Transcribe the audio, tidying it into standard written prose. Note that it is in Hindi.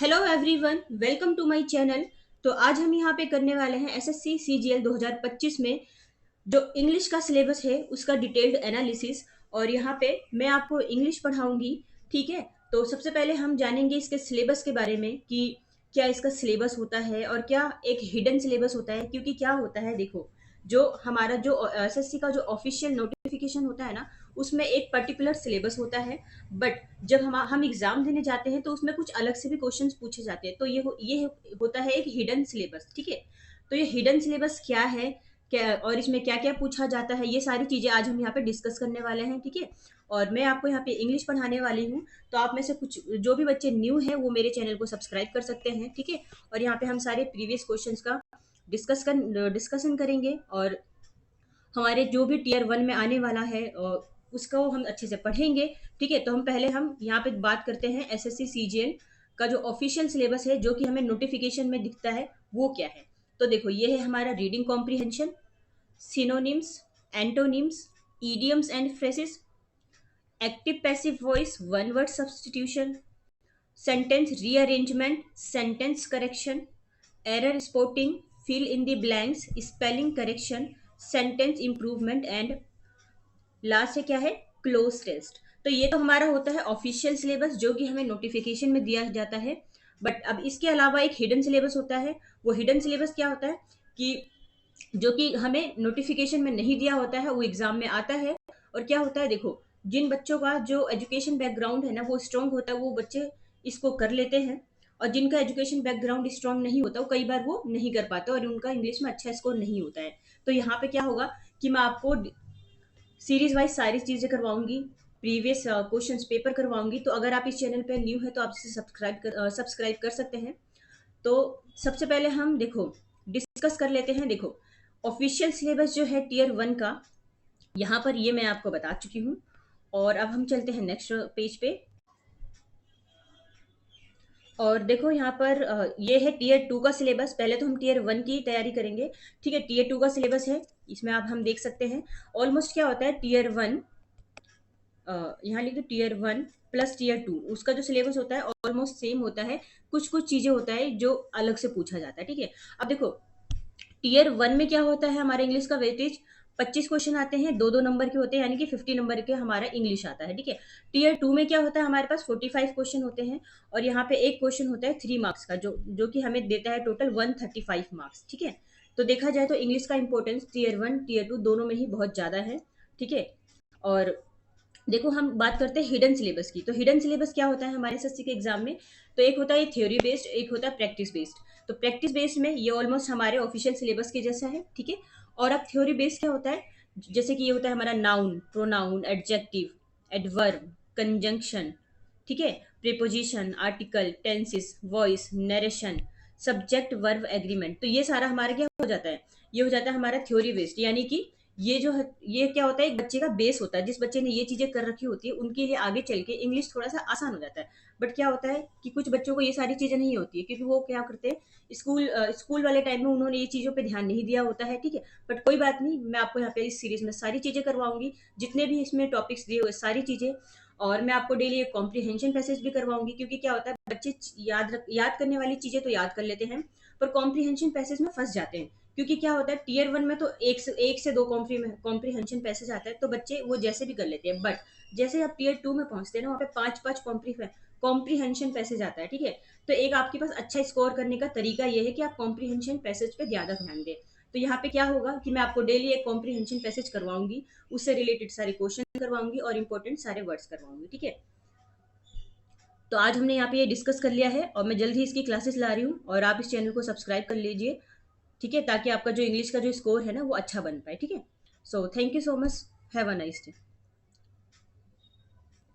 Hello everyone, welcome to my channel. तो आज हम यहाँ पे करने वाले हैं एसएससी सीजीएल 2025 में जो इंग्लिश का सिलेबस है उसका डिटेल्ड एनालिसिस। और यहाँ पे मैं आपको इंग्लिश पढ़ाऊंगी। ठीक है, तो सबसे पहले हम जानेंगे इसके सिलेबस के बारे में कि क्या इसका सिलेबस होता है और क्या एक हिडन सिलेबस होता है। क्योंकि क्या होता है, देखो, जो हमारा जो एसएससी का जो ऑफिशियल नोटिफिकेशन होता है ना, उसमें एक पर्टिकुलर सिलेबस होता है। बट जब हम एग्जाम देने जाते हैं तो उसमें कुछ अलग से भी क्वेश्चंस पूछे जाते हैं। तो ये होता है एक हिडन सिलेबस। ठीक है, तो ये हिडन सिलेबस क्या है, क्या और इसमें क्या क्या पूछा जाता है, ये सारी चीजें आज हम यहाँ पे डिस्कस करने वाले हैं। ठीक है, और मैं आपको यहाँ पे इंग्लिश पढ़ाने वाली हूँ। तो आप में से कुछ जो भी बच्चे न्यू हैं वो मेरे चैनल को सब्सक्राइब कर सकते हैं। ठीक है, और यहाँ पे हम सारे प्रीवियस क्वेश्चंस का डिस्कशन करेंगे। और हमारे जो भी टीयर वन में आने वाला है उसको हम अच्छे से पढ़ेंगे। ठीक है, तो हम यहाँ पे बात करते हैं एसएससी सीजीएल का जो ऑफिशियल सिलेबस है, जो कि हमें नोटिफिकेशन में दिखता है, वो क्या है। तो देखो, ये है हमारा reading comprehension, synonyms, antonyms, idioms and phrases, active passive voice, one word substitution, sentence rearrangement, sentence correction, error spotting, fill in the blanks, spelling correction, sentence improvement and last है क्या है, क्लोज टेस्ट। तो ये तो हमारा होता है ऑफिशियल सिलेबस जो कि हमें नोटिफिकेशन में दिया जाता है। बट अब इसके अलावा एक हिडन सिलेबस होता है। वो हिडन सिलेबस क्या होता है कि जो कि हमें नोटिफिकेशन में नहीं दिया होता है, वो एग्जाम में आता है। और क्या होता है, देखो, जिन बच्चों का जो एजुकेशन बैकग्राउंड है ना वो स्ट्रांग होता है, वो बच्चे इसको कर लेते हैं। और जिनका एजुकेशन बैकग्राउंड स्ट्रांग नहीं होता, वो कई बार वो नहीं कर पाते और उनका इंग्लिश में अच्छा स्कोर नहीं होता है। तो यहाँ पे क्या होगा कि मैं आपको सीरीज वाइज सारी चीजें करवाऊंगी, प्रीवियस क्वेश्चंस पेपर करवाऊंगी। तो अगर आप इस चैनल पे न्यू है तो आप इसे सब्सक्राइब कर सकते हैं। तो सबसे पहले हम देखो डिस्कस कर लेते हैं। देखो, ऑफिशियल सिलेबस जो है टीयर वन का, यहाँ पर ये मैं आपको बता चुकी हूँ। और अब हम चलते हैं नेक्स्ट पेज पे। और देखो यहाँ पर ये है टीयर टू का सिलेबस। पहले तो हम टीयर वन की तैयारी करेंगे। ठीक है, टीयर टू का सिलेबस है, इसमें आप हम देख सकते हैं। ऑलमोस्ट क्या होता है, टीयर वन, यहाँ लिख दो tier one plus tier two, उसका जो सिलेबस होता है ऑलमोस्ट सेम होता है। कुछ कुछ चीजें होता है जो अलग से पूछा जाता है। ठीक है, अब देखो टीयर वन में क्या होता है, हमारा इंग्लिश का वेटेज 25 क्वेश्चन आते हैं, दो दो नंबर के होते हैं, यानी कि 50 नंबर के हमारा इंग्लिश आता है। ठीक है, टीयर टू में क्या होता है, हमारे पास 45 क्वेश्चन होते हैं। और यहाँ पे एक क्वेश्चन होता है 3 मार्क्स का, जो कि हमें देता है टोटल 135 मार्क्स। ठीक है, तो देखा जाए तो इंग्लिश का importance tier one tier two दोनों में ही बहुत ज्यादा है। ठीक है, और देखो हम बात करते हैं हिडन सिलेबस की। तो हिडन सिलेबस क्या होता है हमारे एसएससी के एग्जाम में, तो एक होता है थ्योरी बेस्ड, एक होता है प्रैक्टिस बेस्ड। तो प्रैक्टिस बेस्ड में ये ऑलमोस्ट हमारे ऑफिशियल सिलेबस के जैसा है। ठीक है, और अब थ्योरी बेस्ड क्या होता है, जैसे कि ये होता है हमारा noun, pronoun, adjective, adverb, conjunction, ठीक है, preposition, article, tenses, voice, narration, subject, verb, agreement. तो ये सारा हमारा क्या हो जाता है, ये हो जाता है हमारा थ्योरी बेस्ड। यानी कि ये जो है, ये क्या होता है, एक बच्चे का बेस होता है। जिस बच्चे ने ये चीजें कर रखी होती है उनके लिए आगे चल के इंग्लिश थोड़ा सा आसान हो जाता है। बट क्या होता है कि कुछ बच्चों को ये सारी चीजें नहीं होती है, क्योंकि वो क्या करते हैं, स्कूल वाले टाइम में उन्होंने ये चीजों पे ध्यान नहीं दिया होता है। ठीक है, बट कोई बात नहीं, मैं आपको यहाँ पे इस सीरीज में सारी चीजें करवाऊंगी, जितने भी इसमें टॉपिक्स दिए हुए सारी चीजें। और मैं आपको डेली एक कॉम्प्रिहेंशन पैसेज भी करवाऊंगी, क्योंकि क्या होता है, बच्चे याद करने वाली चीजें तो याद कर लेते हैं, पर कॉम्प्रिहेंशन पैसेज में फंस जाते हैं। क्योंकि क्या होता है, टीयर वन में तो एक से दो कॉम्प्रीहेंशन पैसेज आता है, तो बच्चे वो जैसे भी कर लेते हैं। बट जैसे आप टीयर टू में पहुंचते हैं ना, वहाँ पे पांच पांच कॉम्प्रीहेंशन पैसेज आता है। ठीक है, तो एक आपके पास अच्छा स्कोर करने का तरीका ये है कि आप कॉम्प्रीहेंशन पैसेज पे ज्यादा ध्यान दें। तो यहाँ पे क्या होगा कि मैं आपको डेली एक कॉम्प्रीहेंशन पैसेज करवाऊंगी, उससे रिलेटेड सारे क्वेश्चन करवाऊंगी और इंपॉर्टेंट सारे वर्ड्स करवाऊंगी। ठीक है, तो आज हमने यहाँ पे ये डिस्कस कर लिया है और मैं जल्द ही इसकी क्लासेस ला रही हूँ, और आप इस चैनल को सब्सक्राइब कर लीजिए। ठीक है, ताकि आपका जो इंग्लिश का जो स्कोर है ना वो अच्छा बन पाए। ठीक है, so thank you so much, have a nice day.